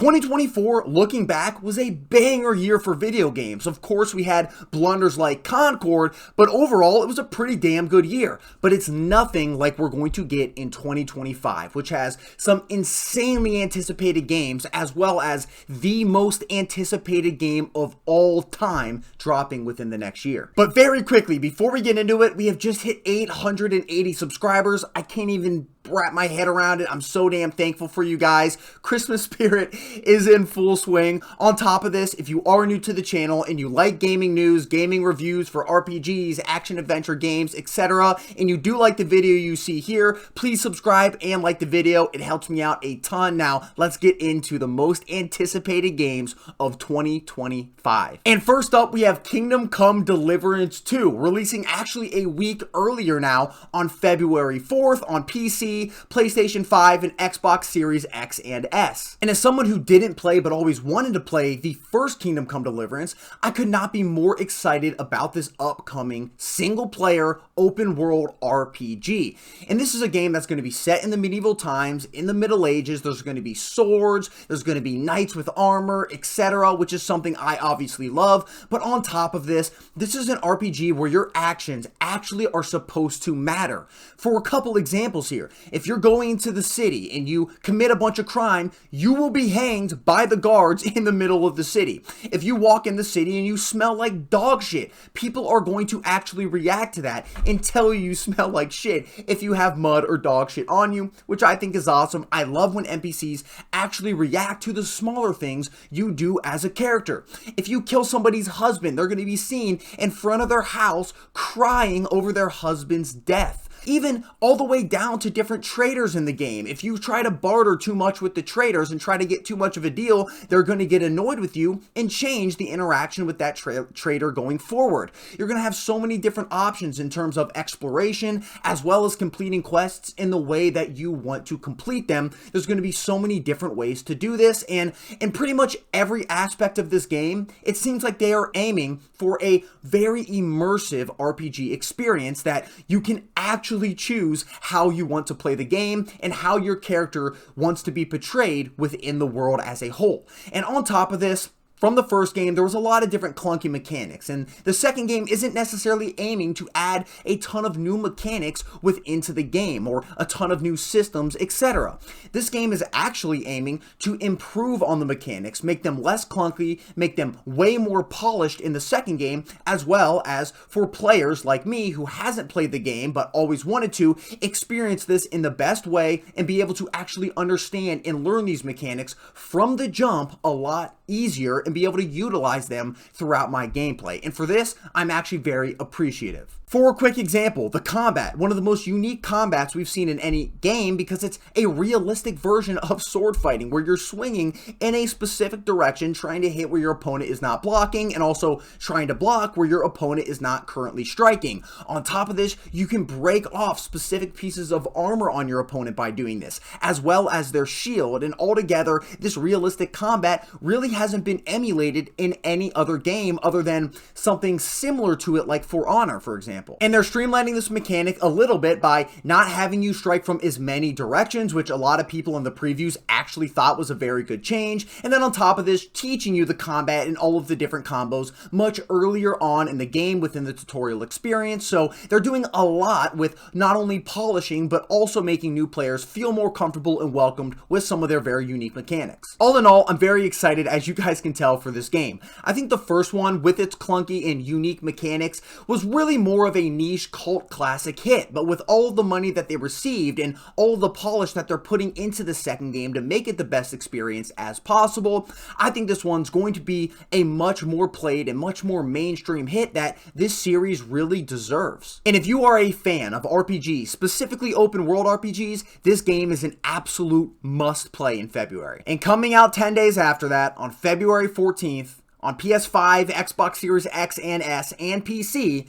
2024, looking back, was a banger year for video games. Of course, we had blunders like Concord, but overall, it was a pretty damn good year. But it's nothing like we're going to get in 2025, which has some insanely anticipated games, as well as the most anticipated game of all time dropping within the next year. But very quickly, before we get into it, we have just hit 880 subscribers. I can't even wrap my head around it. I'm so damn thankful for you guys. Christmas spirit is in full swing. On top of this, if you are new to the channel and you like gaming news, gaming reviews for RPGs, action adventure games, etc., and you do like the video you see here, please subscribe and like the video. It helps me out a ton. Now, let's get into the most anticipated games of 2025. And first up, we have Kingdom Come Deliverance 2, releasing actually a week earlier now on February 4th on PC, PlayStation 5, and Xbox Series X and S. And as someone who didn't play but always wanted to play the first Kingdom Come Deliverance, I could not be more excited about this upcoming single-player open-world RPG. And this is a game that's going to be set in the medieval times, in the Middle Ages. There's going to be swords, there's going to be knights with armor, etc., which is something I obviously love. But on top of this, this is an RPG where your actions actually are supposed to matter. For a couple examples here, if you're going into the city and you commit a bunch of crime, you will be hanged by the guards in the middle of the city. If you walk in the city and you smell like dog shit, people are going to actually react to that and tell you smell like shit if you have mud or dog shit on you, which I think is awesome. I love when NPCs actually react to the smaller things you do as a character. If you kill somebody's husband, they're going to be seen in front of their house crying over their husband's death. Even all the way down to different traders in the game. If you try to barter too much with the traders and try to get too much of a deal, they're going to get annoyed with you and change the interaction with that trader going forward. You're going to have so many different options in terms of exploration, as well as completing quests in the way that you want to complete them. There's going to be so many different ways to do this, and in pretty much every aspect of this game, it seems like they are aiming for a very immersive RPG experience that you can actually choose how you want to play the game and how your character wants to be portrayed within the world as a whole. And on top of this, from the first game, there was a lot of different clunky mechanics, and the second game isn't necessarily aiming to add a ton of new mechanics into the game or a ton of new systems, etc. This game is actually aiming to improve on the mechanics, make them less clunky, make them way more polished in the second game, as well as for players like me who hasn't played the game but always wanted to experience this in the best way and be able to actually understand and learn these mechanics from the jump a lot easier and be able to utilize them throughout my gameplay. And for this, I'm actually very appreciative. For a quick example, the combat, one of the most unique combats we've seen in any game because it's a realistic version of sword fighting where you're swinging in a specific direction, trying to hit where your opponent is not blocking and also trying to block where your opponent is not currently striking. On top of this, you can break off specific pieces of armor on your opponent by doing this, as well as their shield, and altogether, this realistic combat really hasn't been emulated in any other game other than something similar to it like For Honor, for example. And they're streamlining this mechanic a little bit by not having you strike from as many directions, which a lot of people in the previews actually thought was a very good change. And then on top of this, teaching you the combat and all of the different combos much earlier on in the game within the tutorial experience. So they're doing a lot with not only polishing, but also making new players feel more comfortable and welcomed with some of their very unique mechanics. All in all, I'm very excited, as you guys can tell, for this game. I think the first one, with its clunky and unique mechanics, was really more of a niche cult classic hit, but with all of the money that they received and all of the polish that they're putting into the second game to make it the best experience as possible, I think this one's going to be a much more played and much more mainstream hit that this series really deserves. And if you are a fan of RPGs, specifically open world RPGs, this game is an absolute must play in February. And coming out 10 days after that, on February 14th, on PS5, Xbox Series X and S, and PC,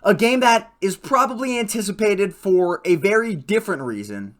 a game that is probably anticipated for a very different reason.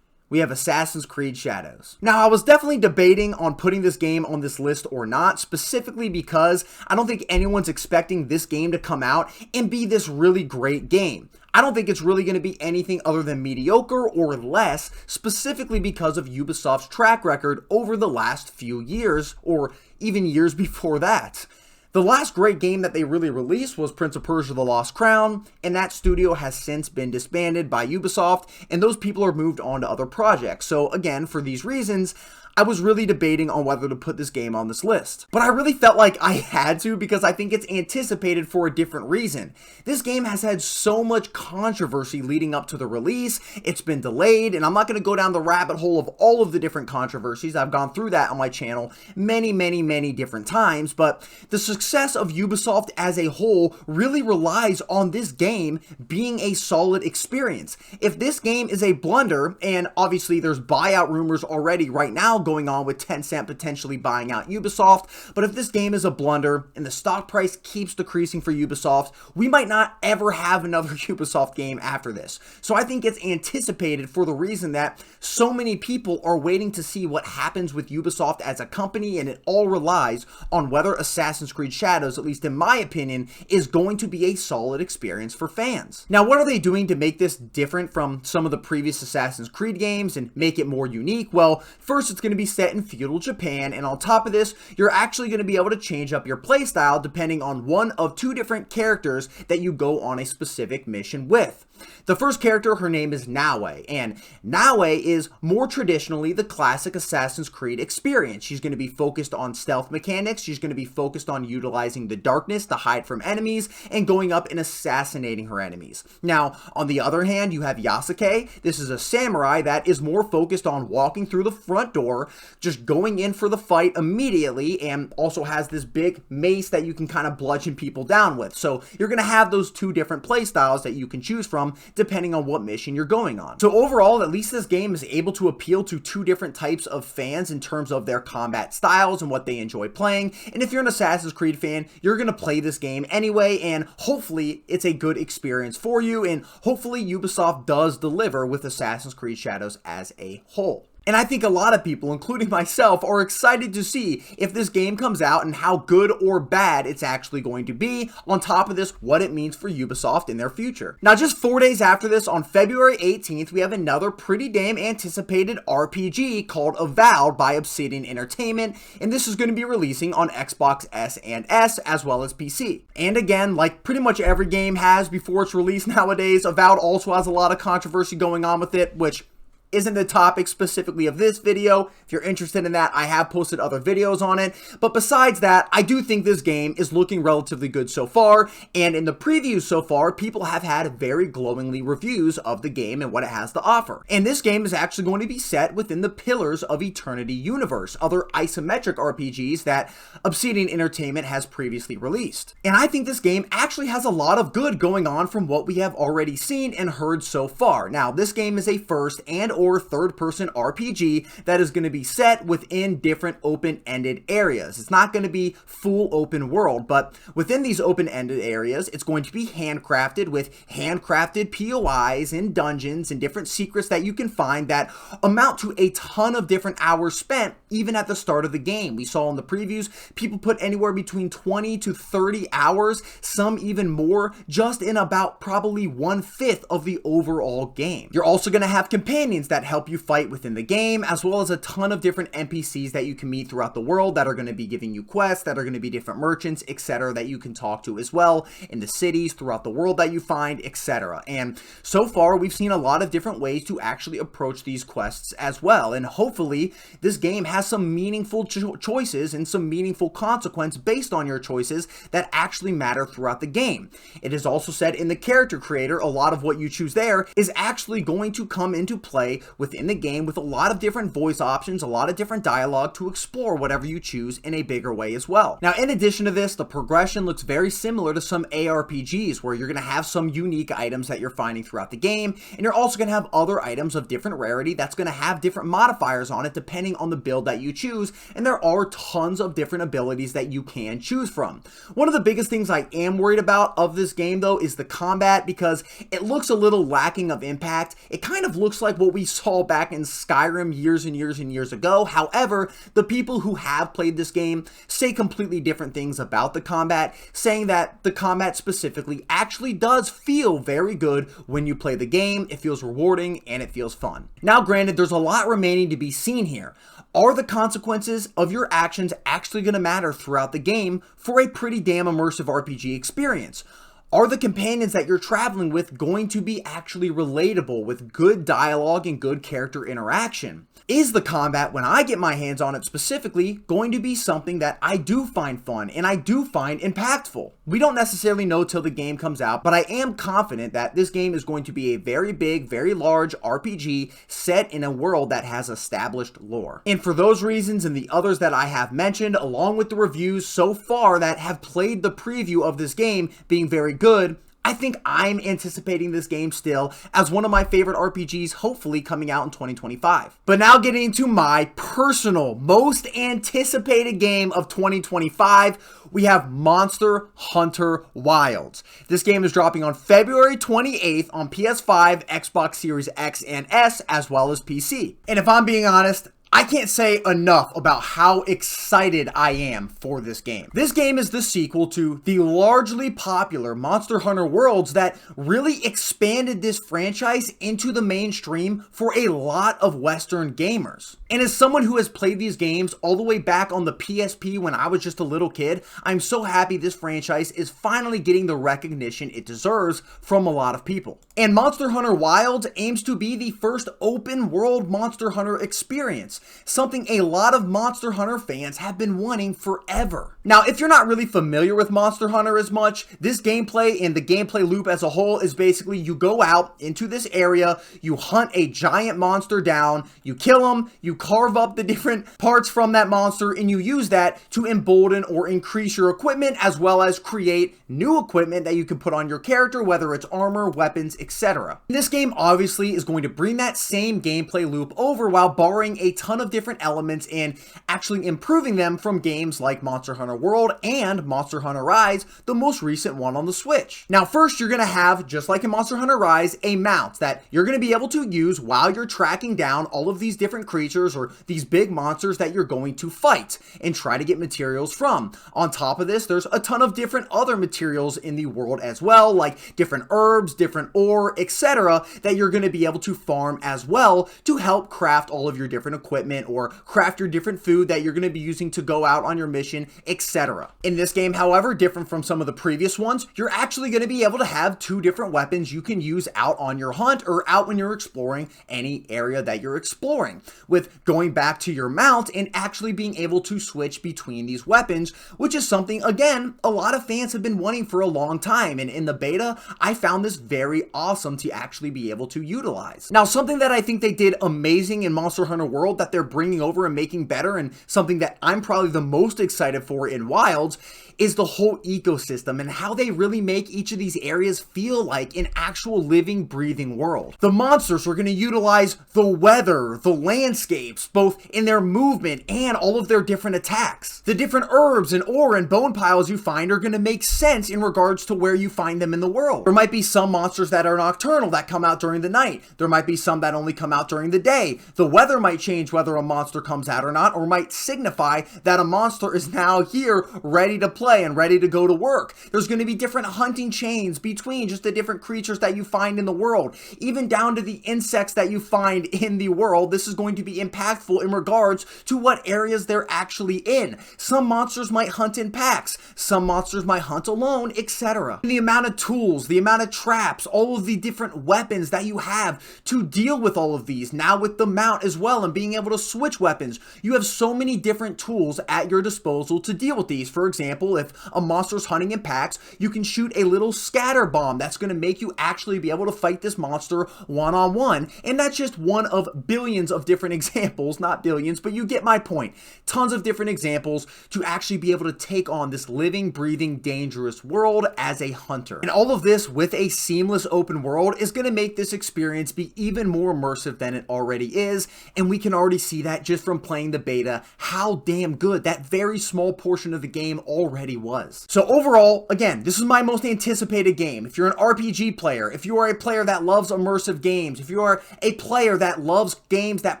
We have Assassin's Creed Shadows. Now, I was definitely debating on putting this game on this list or not, specifically because I don't think anyone's expecting this game to come out and be this really great game. I don't think it's really going to be anything other than mediocre or less, specifically because of Ubisoft's track record over the last few years, or even years before that. The last great game that they really released was Prince of Persia: The Lost Crown, and that studio has since been disbanded by Ubisoft, and those people are moved on to other projects. So again, for these reasons, I was really debating on whether to put this game on this list. But I really felt like I had to because I think it's anticipated for a different reason. This game has had so much controversy leading up to the release, it's been delayed, and I'm not going to go down the rabbit hole of all of the different controversies. I've gone through that on my channel many different times, but the success of Ubisoft as a whole really relies on this game being a solid experience. If this game is a blunder, and obviously there's buyout rumors already right now going on with Tencent potentially buying out Ubisoft, but if this game is a blunder and the stock price keeps decreasing for Ubisoft, we might not ever have another Ubisoft game after this. So I think it's anticipated for the reason that so many people are waiting to see what happens with Ubisoft as a company, and it all relies on whether Assassin's Creed Shadows, at least in my opinion, is going to be a solid experience for fans. Now, what are they doing to make this different from some of the previous Assassin's Creed games and make it more unique? Well, first, it's going to be set in feudal Japan, and on top of this, you're actually going to be able to change up your playstyle depending on one of two different characters that you go on a specific mission with. The first character, her name is Naue, and Naue is more traditionally the classic Assassin's Creed experience. She's going to be focused on stealth mechanics, she's going to be focused on utilizing the darkness to hide from enemies, and going up and assassinating her enemies. Now, on the other hand, you have Yasuke. This is a samurai that is more focused on walking through the front door, just going in for the fight immediately, and also has this big mace that you can kind of bludgeon people down with. So you're going to have those two different playstyles that you can choose from depending on what mission you're going on. So overall, at least this game is able to appeal to two different types of fans in terms of their combat styles and what they enjoy playing. And if you're an Assassin's Creed fan, you're going to play this game anyway, and hopefully it's a good experience for you, and hopefully Ubisoft does deliver with Assassin's Creed Shadows as a whole. And I think a lot of people, including myself, are excited to see if this game comes out and how good or bad it's actually going to be. On top of this, what it means for Ubisoft in their future. Now, just 4 days after this, on February 18th, we have another pretty damn anticipated RPG called Avowed by Obsidian Entertainment, and this is going to be releasing on Xbox S and S as well as PC. And again, like pretty much every game has before its release nowadays, Avowed also has a lot of controversy going on with it, which isn't the topic specifically of this video. If you're interested in that, I have posted other videos on it. But besides that, I do think this game is looking relatively good so far. And in the previews so far, people have had very glowingly reviews of the game and what it has to offer. And this game is actually going to be set within the Pillars of Eternity universe, other isometric RPGs that Obsidian Entertainment has previously released. And I think this game actually has a lot of good going on from what we have already seen and heard so far. Now, this game is a first and or third-person RPG that is going to be set within different open-ended areas. It's not going to be full open world, but within these open-ended areas, it's going to be handcrafted with handcrafted POIs and dungeons and different secrets that you can find that amount to a ton of different hours spent even at the start of the game. We saw in the previews, people put anywhere between 20 to 30 hours, some even more, just in about probably 1/5 of the overall game. You're also going to have companions that help you fight within the game, as well as a ton of different NPCs that you can meet throughout the world that are going to be giving you quests, that are going to be different merchants, etc. that you can talk to as well in the cities throughout the world that you find, etc. And so far, we've seen a lot of different ways to actually approach these quests as well. And hopefully, this game has some meaningful choices and some meaningful consequence based on your choices that actually matter throughout the game. It is also said in the character creator, a lot of what you choose there is actually going to come into play within the game with a lot of different voice options, a lot of different dialogue to explore whatever you choose in a bigger way as well. Now, in addition to this, the progression looks very similar to some ARPGs where you're going to have some unique items that you're finding throughout the game, and you're also going to have other items of different rarity that's going to have different modifiers on it depending on the build that you choose, and there are tons of different abilities that you can choose from. One of the biggest things I am worried about of this game though is the combat, because it looks a little lacking of impact. It kind of looks like what we we saw back in Skyrim years and years and years ago. However, the people who have played this game say completely different things about the combat, saying that the combat specifically actually does feel very good when you play the game. It feels rewarding and it feels fun. Now, granted, there's a lot remaining to be seen here. Are the consequences of your actions actually going to matter throughout the game for a pretty damn immersive RPG experience? Are the companions that you're traveling with going to be actually relatable with good dialogue and good character interaction? Is the combat, when I get my hands on it specifically, going to be something that I do find fun and I do find impactful? We don't necessarily know till the game comes out, but I am confident that this game is going to be a very big, very large RPG set in a world that has established lore. And for those reasons and the others that I have mentioned, along with the reviews so far that have played the preview of this game being very good, I think I'm anticipating this game still as one of my favorite RPGs, hopefully coming out in 2025. But now getting into my personal, most anticipated game of 2025, we have Monster Hunter Wilds. This game is dropping on February 28th on PS5, Xbox Series X and S, as well as PC. And if I'm being honest, I can't say enough about how excited I am for this game. This game is the sequel to the largely popular Monster Hunter Worlds that really expanded this franchise into the mainstream for a lot of Western gamers. And as someone who has played these games all the way back on the PSP when I was just a little kid, I'm so happy this franchise is finally getting the recognition it deserves from a lot of people. And Monster Hunter Wilds aims to be the first open world Monster Hunter experience, something a lot of Monster Hunter fans have been wanting forever. Now, if you're not really familiar with Monster Hunter as much, this gameplay and the gameplay loop as a whole is basically you go out into this area, you hunt a giant monster down, you kill him, you carve up the different parts from that monster, and you use that to embolden or increase your equipment, as well as create new equipment that you can put on your character, whether it's armor, weapons, etc. This game obviously is going to bring that same gameplay loop over while borrowing a ton of different elements and actually improving them from games like Monster Hunter World and Monster Hunter Rise, the most recent one on the Switch. Now, first, you're going to have, just like in Monster Hunter Rise, a mount that you're going to be able to use while you're tracking down all of these different creatures or these big monsters that you're going to fight and try to get materials from. On top of this, there's a ton of different other materials in the world as well, like different herbs, different ore, etc., that you're going to be able to farm as well to help craft all of your different equipment or craft your different food that you're going to be using to go out on your mission, etc. In this game, however, different from some of the previous ones, you're actually going to be able to have two different weapons you can use out on your hunt or out when you're exploring any area that you're exploring, with going back to your mount and actually being able to switch between these weapons, which is something, again, a lot of fans have been wanting for a long time, and in the beta, I found this very awesome to actually be able to utilize. Now, something that I think they did amazing in Monster Hunter World that they're bringing over and making better, and something that I'm probably the most excited for in Wilds, is the whole ecosystem and how they really make each of these areas feel like an actual living, breathing world. The monsters are going to utilize the weather, the landscapes, both in their movement and all of their different attacks. The different herbs and ore and bone piles you find are going to make sense in regards to where you find them in the world. There might be some monsters that are nocturnal that come out during the night. There might be some that only come out during the day. The weather might change whether a monster comes out or not, or might signify that a monster is now here ready to play and ready to go to work. There's going to be different hunting chains between just the different creatures that you find in the world, even down to the insects that you find in the world. This is going to be impactful in regards to what areas they're actually in. Some monsters might hunt in packs, some monsters might hunt alone, etc. The amount of tools, the amount of traps, all of the different weapons that you have to deal with all of these, now with the mount as well and being able to switch weapons. You have so many different tools at your disposal to deal with these. For example, if a monster's hunting in packs, you can shoot a little scatter bomb that's going to make you actually be able to fight this monster one-on-one. And that's just one of billions of different examples, not billions, but you get my point. Tons of different examples to actually be able to take on this living, breathing, dangerous world as a hunter. And all of this with a seamless open world is going to make this experience be even more immersive than it already is, and we can already already see that just from playing the beta, how damn good that very small portion of the game already was. So overall, again, this is my most anticipated game. If you're an RPG player, if you are a player that loves immersive games, if you are a player that loves games that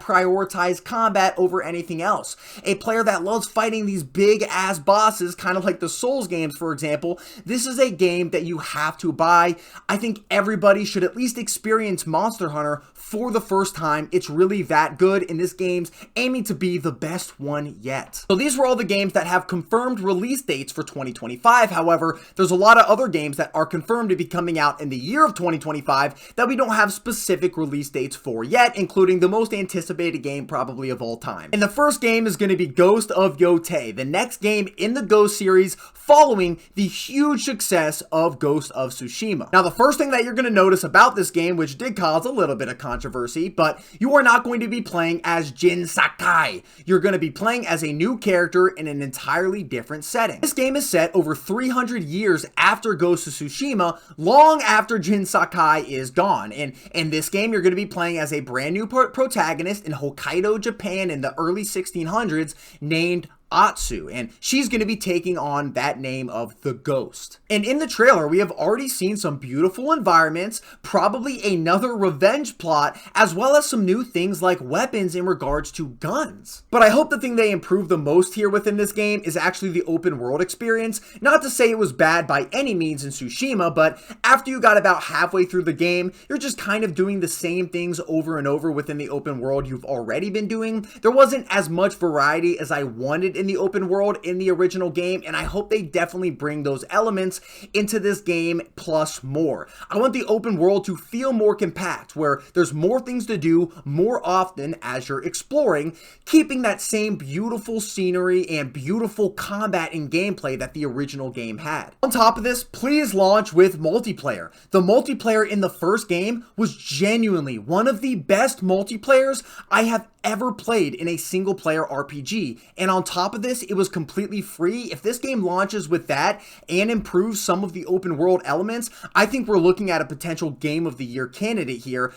prioritize combat over anything else, a player that loves fighting these big ass bosses, kind of like the Souls games, for example, this is a game that you have to buy. I think everybody should at least experience Monster Hunter for the first time. It's really that good, and this game's aiming to be the best one yet. So these were all the games that have confirmed release dates for 2025. However, there's a lot of other games that are confirmed to be coming out in the year of 2025 that we don't have specific release dates for yet, including the most anticipated game probably of all time. And the first game is going to be Ghost of Yotei, the next game in the Ghost series following the huge success of Ghost of Tsushima. Now, the first thing that you're going to notice about this game, which did cause a little bit of controversy, but you are not going to be playing as Jin Sakai. You're going to be playing as a new character in an entirely different setting. This game is set over 300 years after Ghost of Tsushima, long after Jin Sakai is gone. And in this game, you're going to be playing as a brand new protagonist in Hokkaido, Japan in the early 1600s named Atsu, and she's going to be taking on that name of the Ghost. And in the trailer, we have already seen some beautiful environments, probably another revenge plot, as well as some new things like weapons in regards to guns. But I hope the thing they improved the most here within this game is actually the open world experience. Not to say it was bad by any means in Tsushima, but after you got about halfway through the game, you're just kind of doing the same things over and over within the open world you've already been doing. There wasn't as much variety as I wanted in the open world in the original game, and I hope they definitely bring those elements into this game plus more. I want the open world to feel more compact, where there's more things to do more often as you're exploring, keeping that same beautiful scenery and beautiful combat and gameplay that the original game had. On top of this, please launch with multiplayer. The multiplayer in the first game was genuinely one of the best multiplayers I have ever played in a single player RPG, and on top of this, it was completely free. If this game launches with that and improves some of the open world elements, I think we're looking at a potential Game of the Year candidate here.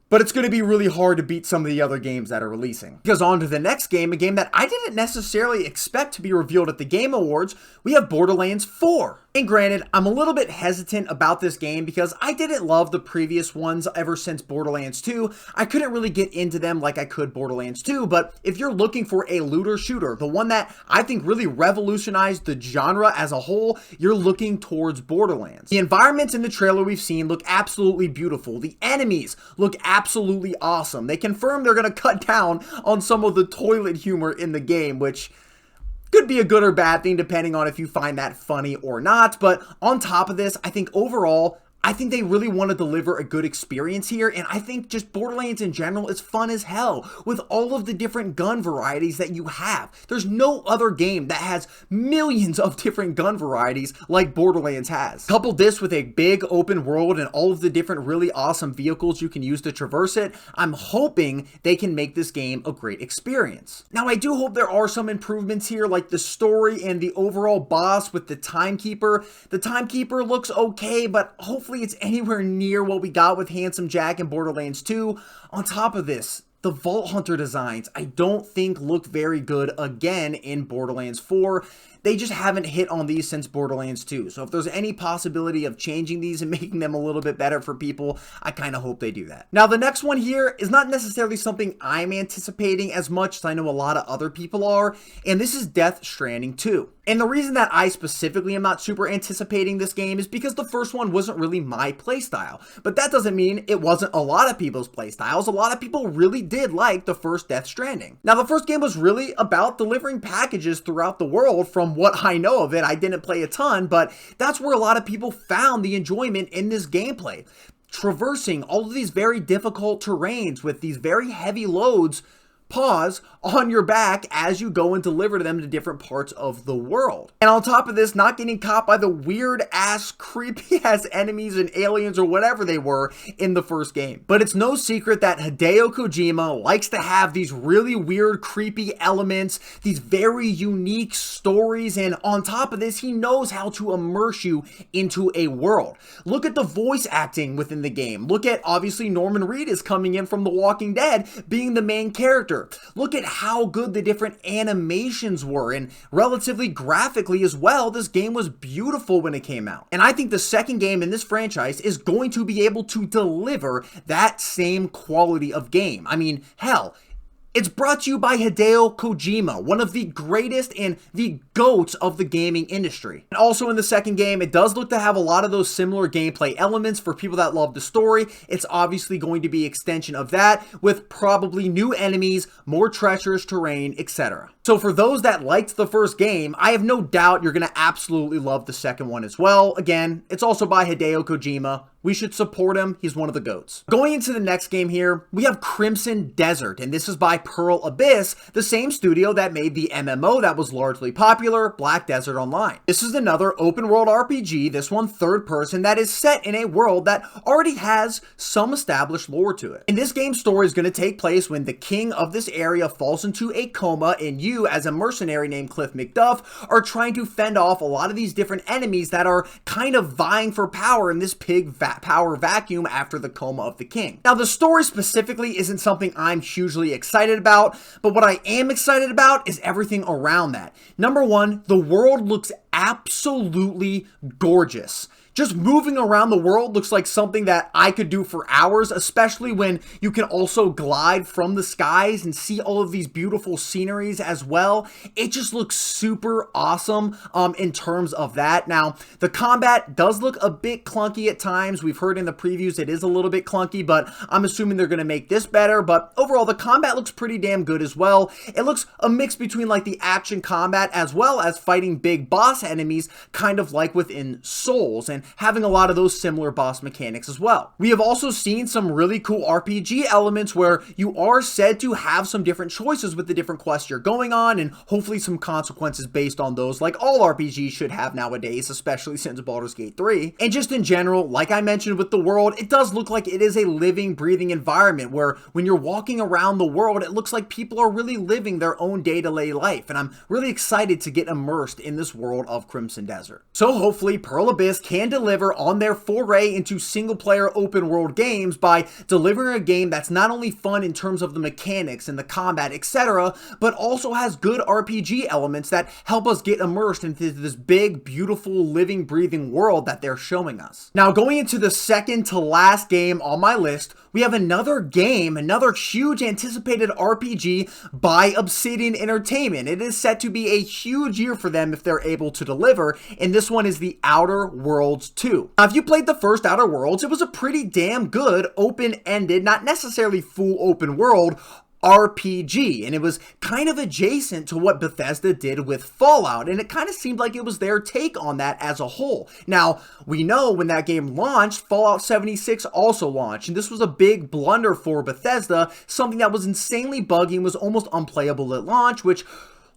But it's going to be really hard to beat some of the other games that are releasing. Because on to the next game, a game that I didn't necessarily expect to be revealed at the Game Awards, we have Borderlands 4. And granted, I'm a little bit hesitant about this game because I didn't love the previous ones ever since Borderlands 2. I couldn't really get into them like I could Borderlands 2, but if you're looking for a looter shooter, the one that I think really revolutionized the genre as a whole, you're looking towards Borderlands. The environments in the trailer we've seen look absolutely beautiful. The enemies look absolutely awesome. They confirm they're going to cut down on some of the toilet humor in the game, which could be a good or bad thing depending on if you find that funny or not. But on top of this, I think overall, I think they really want to deliver a good experience here, and I think just Borderlands in general is fun as hell with all of the different gun varieties that you have. There's no other game that has millions of different gun varieties like Borderlands has. Couple this with a big open world and all of the different really awesome vehicles you can use to traverse it, I'm hoping they can make this game a great experience. Now, I do hope there are some improvements here, like the story and the overall boss with the Timekeeper. The Timekeeper looks okay, but hopefully it's anywhere near what we got with Handsome Jack in Borderlands 2. On top of this, the Vault Hunter designs I don't think look very good again in Borderlands 4. They just haven't hit on these since Borderlands 2. So if there's any possibility of changing these and making them a little bit better for people, I kind of hope they do that. Now, the next one here is not necessarily something I'm anticipating as much as I know a lot of other people are, and this is Death Stranding 2. And the reason that I specifically am not super anticipating this game is because the first one wasn't really my playstyle. But that doesn't mean it wasn't a lot of people's playstyles. A lot of people really did like the first Death Stranding. Now, the first game was really about delivering packages throughout the world. From what I know of it, I didn't play a ton, but that's where a lot of people found the enjoyment in this gameplay. Traversing all of these very difficult terrains with these very heavy loads on your back as you go and deliver them to different parts of the world. And on top of this, not getting caught by the weird ass, creepy ass enemies and aliens or whatever they were in the first game. But it's no secret that Hideo Kojima likes to have these really weird, creepy elements, these very unique stories, and on top of this, he knows how to immerse you into a world. Look at the voice acting within the game. Look at, obviously, Norman Reedus coming in from The Walking Dead, being the main character. texture. Look at how good the different animations were, and relatively graphically as well, this game was beautiful when it came out. And I think the second game in this franchise is going to be able to deliver that same quality of game. I mean, hell, it's brought to you by Hideo Kojima, one of the greatest and the GOATs of the gaming industry. And also in the second game, it does look to have a lot of those similar gameplay elements for people that love the story. It's obviously going to be an extension of that with probably new enemies, more treacherous terrain, etc. So for those that liked the first game, I have no doubt you're going to absolutely love the second one as well. Again, it's also by Hideo Kojima. We should support him. He's one of the GOATs. Going into the next game here, we have Crimson Desert, and this is by Pearl Abyss, the same studio that made the MMO that was largely popular, Black Desert Online. This is another open world RPG, this one third person, that is set in a world that already has some established lore to it. And this game's story is going to take place when the king of this area falls into a coma, and you, as a mercenary named Cliff McDuff, are trying to fend off a lot of these different enemies that are kind of vying for power in this power vacuum after the coma of the king. Now, the story specifically isn't something I'm hugely excited about, but what I am excited about is everything around that. Number one, the world looks absolutely gorgeous. Just moving around the world looks like something that I could do for hours, especially when you can also glide from the skies and see all of these beautiful sceneries as well. It just looks super awesome in terms of that. Now, the combat does look a bit clunky at times. We've heard in the previews it is a little bit clunky, but I'm assuming they're going to make this better. But overall, the combat looks pretty damn good as well. It looks a mix between like the action combat as well as fighting big boss enemies, kind of like within Souls, and having a lot of those similar boss mechanics as well. We have also seen some really cool RPG elements where you are said to have some different choices with the different quests you're going on, and hopefully some consequences based on those, like all RPGs should have nowadays, especially since Baldur's Gate 3. And just in general, like I mentioned with the world, it does look like it is a living, breathing environment where when you're walking around the world, it looks like people are really living their own day-to-day life, and I'm really excited to get immersed in this world of Crimson Desert. So hopefully Pearl Abyss can deliver on their foray into single-player open-world games by delivering a game that's not only fun in terms of the mechanics and the combat, etc., but also has good RPG elements that help us get immersed into this big, beautiful, living, breathing world that they're showing us. Now, going into the second to last game on my list, we have another game, another huge anticipated RPG by Obsidian Entertainment. It is set to be a huge year for them if they're able to deliver, and this one is The Outer Worlds 2. Now, if you played the first Outer Worlds, it was a pretty damn good open-ended, not necessarily full open world, RPG, and it was kind of adjacent to what Bethesda did with Fallout, and it kind of seemed like it was their take on that as a whole. Now, we know when that game launched, Fallout 76 also launched, and this was a big blunder for Bethesda, something that was insanely buggy and was almost unplayable at launch, which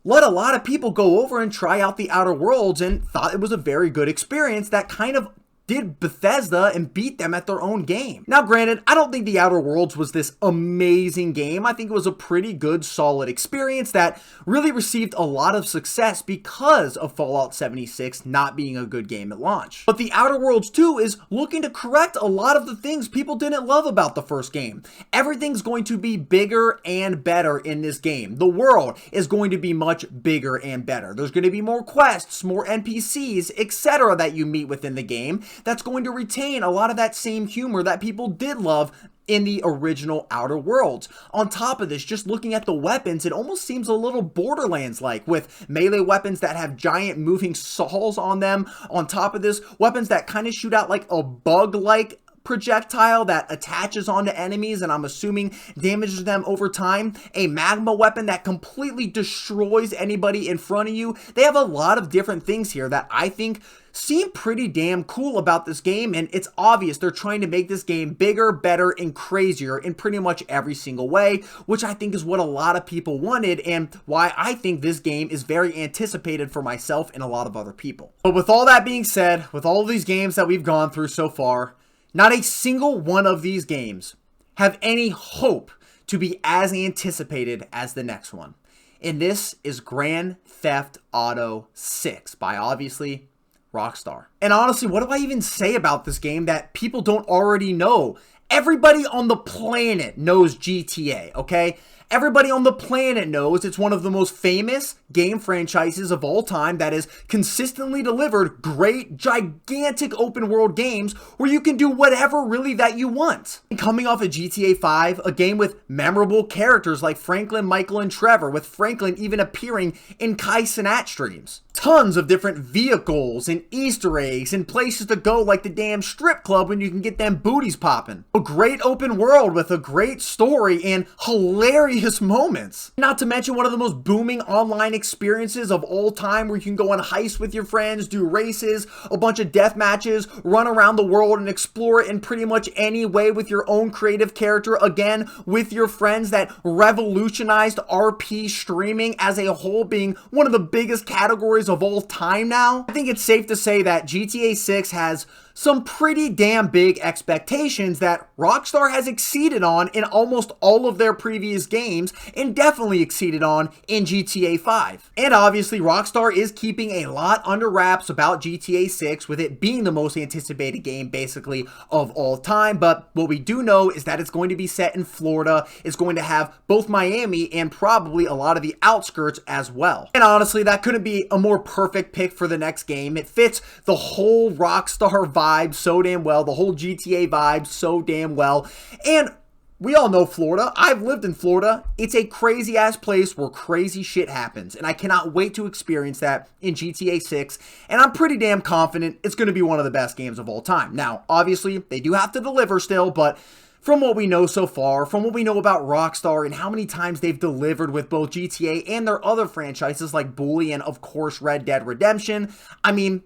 let a lot of people go over and try out The Outer Worlds and thought it was a very good experience that kind of did Bethesda and beat them at their own game. Now, granted, I don't think The Outer Worlds was this amazing game. I think it was a pretty good, solid experience that really received a lot of success because of Fallout 76 not being a good game at launch. But The Outer Worlds 2 is looking to correct a lot of the things people didn't love about the first game. Everything's going to be bigger and better in this game. The world is going to be much bigger and better. There's going to be more quests, more NPCs, etc. that you meet within the game. That's going to retain a lot of that same humor that people did love in the original Outer Worlds. On top of this, just looking at the weapons, it almost seems a little Borderlands-like, with melee weapons that have giant moving saws on them. On top of this, weapons that kind of shoot out like a bug-like projectile that attaches onto enemies and I'm assuming damages them over time. A magma weapon that completely destroys anybody in front of you. They have a lot of different things here that I think seem pretty damn cool about this game, and it's obvious they're trying to make this game bigger, better, and crazier in pretty much every single way, which I think is what a lot of people wanted and why I think this game is very anticipated for myself and a lot of other people. But with all that being said, with all of these games that we've gone through so far, not a single one of these games have any hope to be as anticipated as the next one. And this is Grand Theft Auto 6 by, obviously, Rockstar. And honestly, what do I even say about this game that people don't already know? Everybody on the planet knows GTA, okay? Everybody on the planet knows it's one of the most famous game franchises of all time that has consistently delivered great, gigantic open world games where you can do whatever really that you want. And coming off of GTA 5, a game with memorable characters like Franklin, Michael, and Trevor, with Franklin even appearing in Kai Cenat streams. Tons of different vehicles and Easter eggs and places to go like the damn strip club when you can get them booties popping. A great open world with a great story and hilarious moments. Not to mention one of the most booming online experiences of all time where you can go on heists with your friends, do races, a bunch of death matches, run around the world and explore it in pretty much any way with your own creative character, again, with your friends, that revolutionized RP streaming as a whole being one of the biggest categories of all time now. I think it's safe to say that GTA 6 has some pretty damn big expectations that Rockstar has exceeded on in almost all of their previous games and definitely exceeded on in GTA 5. And obviously Rockstar is keeping a lot under wraps about GTA 6 with it being the most anticipated game basically of all time, but what we do know is that it's going to be set in Florida. It's going to have both Miami and probably a lot of the outskirts as well. And honestly, that couldn't be a more perfect pick for the next game. It fits the whole Rockstar vibe so damn well, the whole GTA vibe so damn well. And we all know Florida. I've lived in Florida. It's a crazy ass place where crazy shit happens, and I cannot wait to experience that in GTA 6, and I'm pretty damn confident it's going to be one of the best games of all time. Now, obviously, they do have to deliver still, but from what we know so far, from what we know about Rockstar and how many times they've delivered with both GTA and their other franchises like Bully and, of course, Red Dead Redemption, I mean,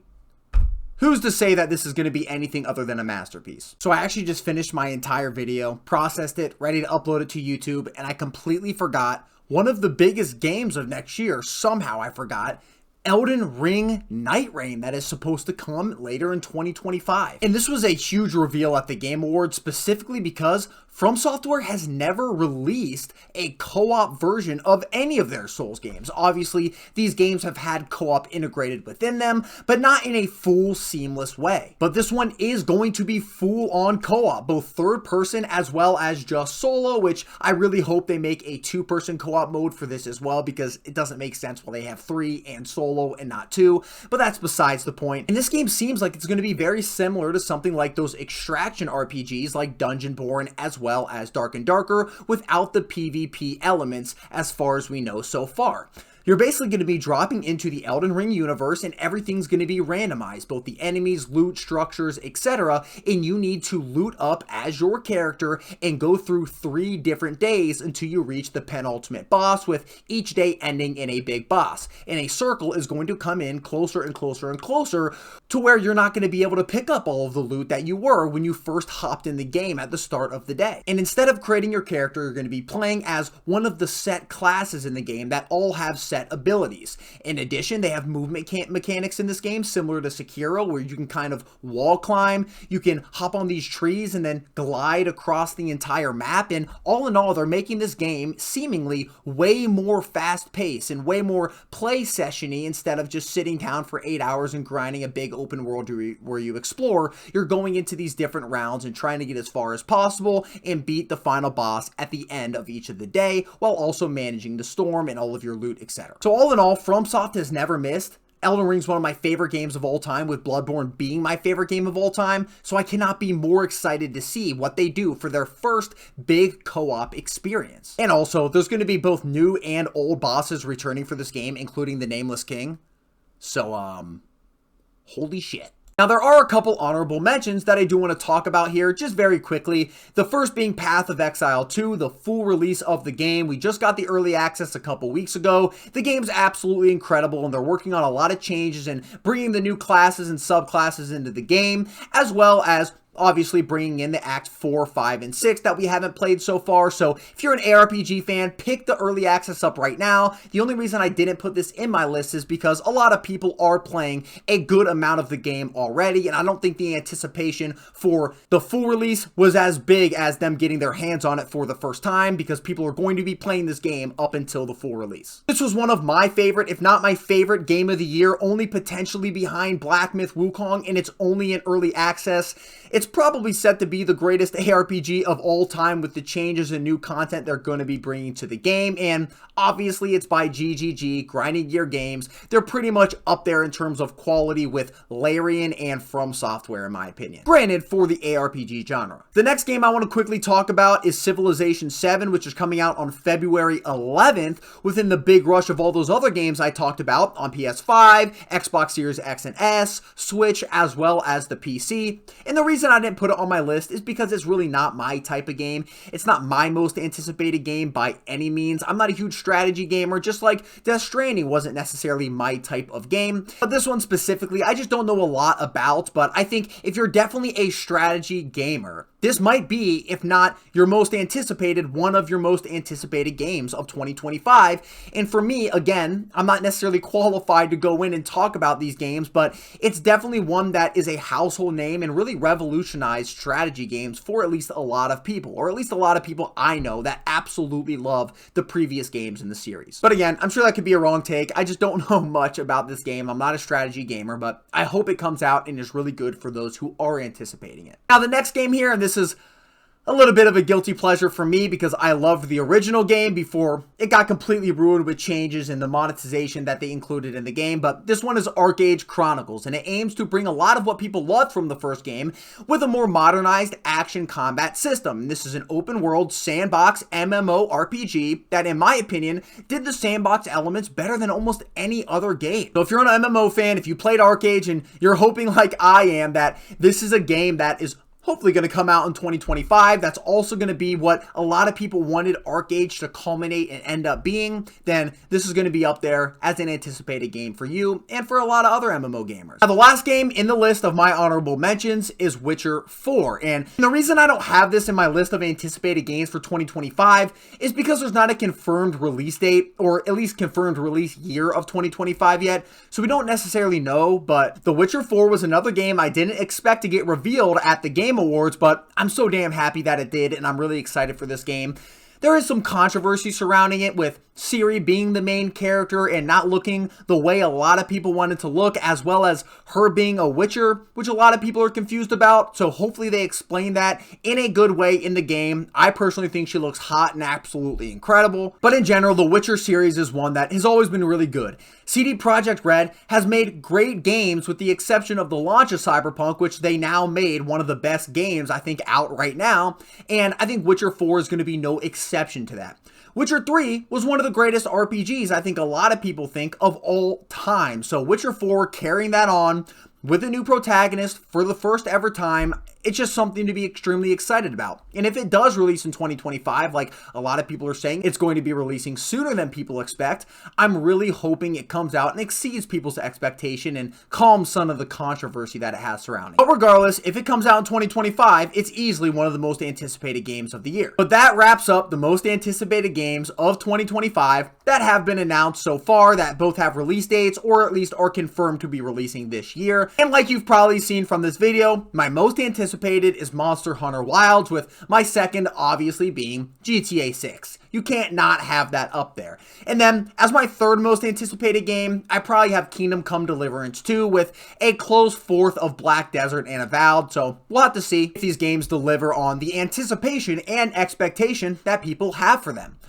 who's to say that this is going to be anything other than a masterpiece? So I actually just finished my entire video, processed it, ready to upload it to YouTube, and I completely forgot one of the biggest games of next year. Somehow I forgot Elden Ring Nightreign that is supposed to come later in 2025. And this was a huge reveal at the Game Awards, specifically because From Software has never released a co-op version of any of their Souls games. Obviously, these games have had co-op integrated within them, but not in a full seamless way. But this one is going to be full-on co-op, both third person as well as just solo, which I really hope they make a two-person co-op mode for this as well, because it doesn't make sense while they have 3 and solo and not 2, but that's besides the point. And this game seems like it's going to be very similar to something like those extraction RPGs like Dungeonborn as well as Dark and Darker, without the PvP elements as far as we know so far. You're basically going to be dropping into the Elden Ring universe and everything's going to be randomized, both the enemies, loot, structures, etc. And you need to loot up as your character and go through 3 different days until you reach the penultimate boss, with each day ending in a big boss. And a circle is going to come in closer and closer and closer to where you're not going to be able to pick up all of the loot that you were when you first hopped in the game at the start of the day. And instead of creating your character, you're going to be playing as one of the set classes in the game that all have set abilities. In addition, they have movement mechanics in this game similar to Sekiro, where you can kind of wall climb, you can hop on these trees and then glide across the entire map. And all in all, they're making this game seemingly way more fast-paced and way more play session-y. Instead of just sitting down for 8 hours and grinding a big open world where you explore, you're going into these different rounds and trying to get as far as possible and beat the final boss at the end of each of the day, while also managing the storm and all of your loot, etc. So all in all, FromSoft has never missed. Elden Ring is one of my favorite games of all time, with Bloodborne being my favorite game of all time, so I cannot be more excited to see what they do for their first big co-op experience. And also, there's going to be both new and old bosses returning for this game, including the Nameless King. So, holy shit. Now, there are a couple honorable mentions that I do want to talk about here just very quickly. The first being Path of Exile 2, the full release of the game. We just got the early access a couple weeks ago. The game's absolutely incredible, and they're working on a lot of changes and bringing the new classes and subclasses into the game, as well as obviously bringing in the Act 4, 5, and 6 that we haven't played so far. So if you're an ARPG fan, pick the early access up right now. The only reason I didn't put this in my list is because a lot of people are playing a good amount of the game already, and I don't think the anticipation for the full release was as big as them getting their hands on it for the first time, because people are going to be playing this game up until the full release. This was one of my favorite, if not my favorite, game of the year, only potentially behind Black Myth Wukong, and it's only in early access. It's it's probably set to be the greatest ARPG of all time with the changes and new content they're going to be bringing to the game. And obviously it's by GGG, Grinding Gear Games. They're pretty much up there in terms of quality with Larian and From Software, in my opinion. Granted, for the ARPG genre. The next game I want to quickly talk about is Civilization 7, which is coming out on February 11th within the big rush of all those other games I talked about on PS5, Xbox Series X and S, Switch, as well as the PC. And the reason I didn't put it on my list is because it's really not my type of game. It's not my most anticipated game by any means. I'm not a huge strategy gamer, just like Death Stranding wasn't necessarily my type of game. But this one specifically, I just don't know a lot about, but I think if you're definitely a strategy gamer, this might be, if not your most anticipated, one of your most anticipated games of 2025. And for me, again, I'm not necessarily qualified to go in and talk about these games, but it's definitely one that is a household name and really revolutionized strategy games for at least a lot of people, or at least a lot of people I know that absolutely love the previous games in the series. But again, I'm sure that could be a wrong take. I just don't know much about this game. I'm not a strategy gamer, but I hope it comes out and is really good for those who are anticipating it. Now, the next game here, and this is a little bit of a guilty pleasure for me because I loved the original game before it got completely ruined with changes in the monetization that they included in the game. But this one is Archeage Chronicles, and it aims to bring a lot of what people loved from the first game with a more modernized action combat system. This is an open world sandbox MMORPG that, in my opinion, did the sandbox elements better than almost any other game. So if you're an MMO fan, if you played Archeage and you're hoping like I am that this is a game that is hopefully going to come out in 2025. That's also going to be what a lot of people wanted Archeage to culminate and end up being. Then this is going to be up there as an anticipated game for you and for a lot of other MMO gamers. Now, the last game in the list of my honorable mentions is Witcher 4. And the reason I don't have this in my list of anticipated games for 2025 is because there's not a confirmed release date, or at least confirmed release year of 2025 yet. So we don't necessarily know, but The Witcher 4 was another game I didn't expect to get revealed at the Game Awards, but I'm so damn happy that it did, and I'm really excited for this game. There is some controversy surrounding it, with Ciri being the main character and not looking the way a lot of people wanted to look, as well as her being a Witcher, which a lot of people are confused about. So hopefully they explain that in a good way in the game. I personally think she looks hot and absolutely incredible. But in general, the Witcher series is one that has always been really good. CD Projekt Red has made great games with the exception of the launch of Cyberpunk, which they now made one of the best games I think out right now. And I think Witcher 4 is going to be no exception to that. Witcher 3 was one of the greatest RPGs I think a lot of people think of all time. So Witcher 4 carrying that on with a new protagonist for the first ever time, it's just something to be extremely excited about. And if it does release in 2025, like a lot of people are saying it's going to be releasing sooner than people expect, I'm really hoping it comes out and exceeds people's expectation and calms some of the controversy that it has surrounding. But regardless, if it comes out in 2025, it's easily one of the most anticipated games of the year. But that wraps up the most anticipated games of 2025 that have been announced so far, that both have release dates or at least are confirmed to be releasing this year. And like you've probably seen from this video, my most anticipated is Monster Hunter Wilds, with my second obviously being GTA 6. You can't not have that up there. And then as my third most anticipated game, I probably have Kingdom Come Deliverance 2, with a close fourth of Black Desert and Avowed. So we'll have to see if these games deliver on the anticipation and expectation that people have for them.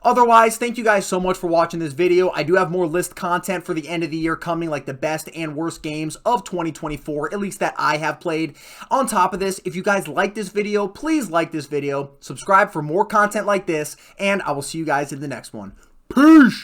Otherwise, thank you guys so much for watching this video. I do have more list content for the end of the year coming, like the best and worst games of 2024, at least that I have played. On top of this, if you guys like this video, please like this video, subscribe for more content like this, and I will see you guys in the next one. Peace!